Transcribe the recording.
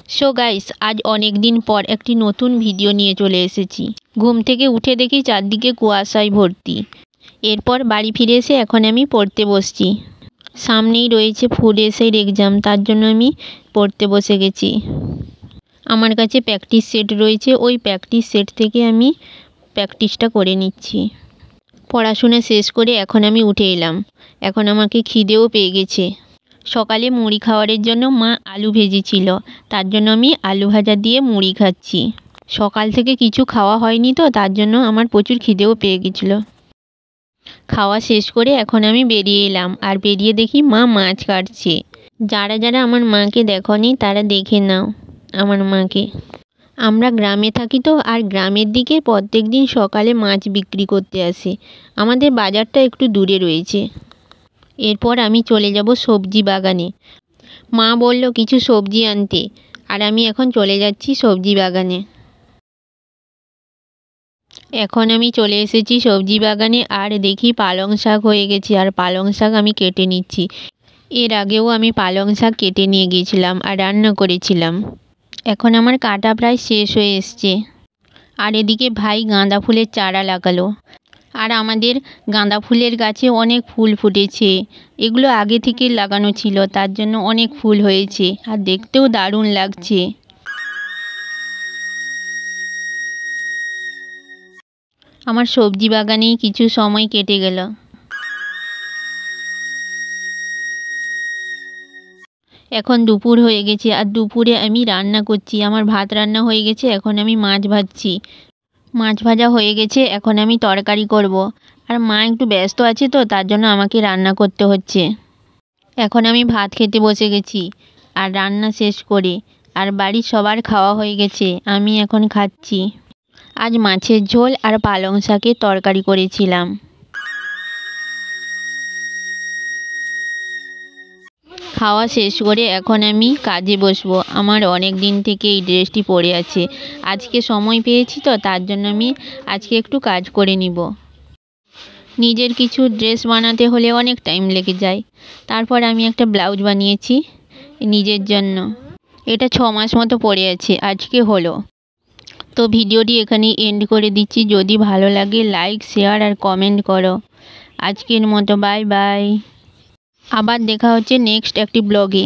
So guys, আজ অনেক দিন পর একটি নতুন ভিডিও নিয়ে চলে এসেছি। ঘুম থেকে উঠে দেখি চারদিকে কুয়াশায় ভর্তি। এরপর বাড়ি ফিরে এসে এখন আমি পড়তে বসছি। সামনেই রয়েছে ফুড এসের এক্সাম, তার জন্য আমি পড়তে বসে গেছি। আমার কাছে প্র্যাকটিস সেট রয়েছে, ওই প্র্যাকটিস সেট থেকে আমি প্র্যাকটিসটা করে নিচ্ছি। পড়াশোনা শেষ করে এখন আমি উঠে এলাম। এখন আমাকে খিদেও পেয়ে গেছে। সকালে মুড়ি খাওয়ারের জন্য মা আলু ভেজেছিল, তার জন্য আমি আলু ভাজা দিয়ে মুড়ি খাচ্ছি। সকাল থেকে কিছু খাওয়া হয়নি তো, তার জন্য আমার প্রচুর খিদেও পেয়ে গেছিলো। খাওয়া শেষ করে এখন আমি বেরিয়ে এলাম, আর বেরিয়ে দেখি মা মাছ কাটছে। যারা যারা আমার মাকে দেখোনি তারা দেখে নাও আমার মাকে। আমরা গ্রামে থাকি তো, আর গ্রামের দিকে প্রত্যেক দিন সকালে মাছ বিক্রি করতে আসে। আমাদের বাজারটা একটু দূরে রয়েছে। এরপর আমি চলে যাব সবজি বাগানে। মা বলল কিছু সবজি আনতে, আর আমি এখন চলে যাচ্ছি সবজি বাগানে। এখন আমি চলে এসেছি সবজি বাগানে, আর দেখি পালং শাক হয়ে গেছে, আর পালং শাক আমি কেটে নিচ্ছি। এর আগেও আমি পালং শাক কেটে নিয়ে গিয়েছিলাম আর রান্না করেছিলাম। এখন আমার কাটা প্রায় শেষ হয়ে এসছে। আর এদিকে ভাই গাঁদা ফুলের চারা লাগালো। আর আমাদের গাঁদা ফুলের গাছে অনেক ফুল ফুটেছে। এগুলো আগে থেকে লাগানো ছিল, তার জন্য অনেক ফুল হয়েছে, আর দেখতেও দারুণ লাগছে। আমার সবজি বাগানেই কিছু সময় কেটে গেল। এখন দুপুর হয়ে গেছে, আর দুপুরে আমি রান্না করছি। আমার ভাত রান্না হয়ে গেছে, এখন আমি মাছ ভাজছি। মাছ ভাজা হয়ে গেছে, এখন আমি তরকারি করব। আর মা একটু ব্যস্ত আছে তো, তার জন্য আমাকে রান্না করতে হচ্ছে। এখন আমি ভাত খেতে বসে গেছি, আর রান্না শেষ করে। আর বাড়ির সবার খাওয়া হয়ে গেছে, আমি এখন খাচ্ছি। আজ মাছের ঝোল আর পালং শাকের তরকারি করেছিলাম। খাওয়া শেষ করে এখন আমি কাজে বসবো। আমার অনেক দিন থেকে এই ড্রেসটি পরে আছে। আজকে সময় পেয়েছি তো, তার জন্য আমি আজকে একটু কাজ করে নিব। নিজের কিছু ড্রেস বানাতে হলে অনেক টাইম লেগে যায়। তারপর আমি একটা ব্লাউজ বানিয়েছি নিজের জন্য। এটা 6 মাস মতো পরে আছে, আজকে হলো। তো ভিডিওটি এখানেই এন্ড করে দিচ্ছি। যদি ভালো লাগে লাইক, শেয়ার আর কমেন্ট করো। আজকের মতো বাই বাই। আবার দেখা হচ্ছে নেক্সট একটি ব্লগে।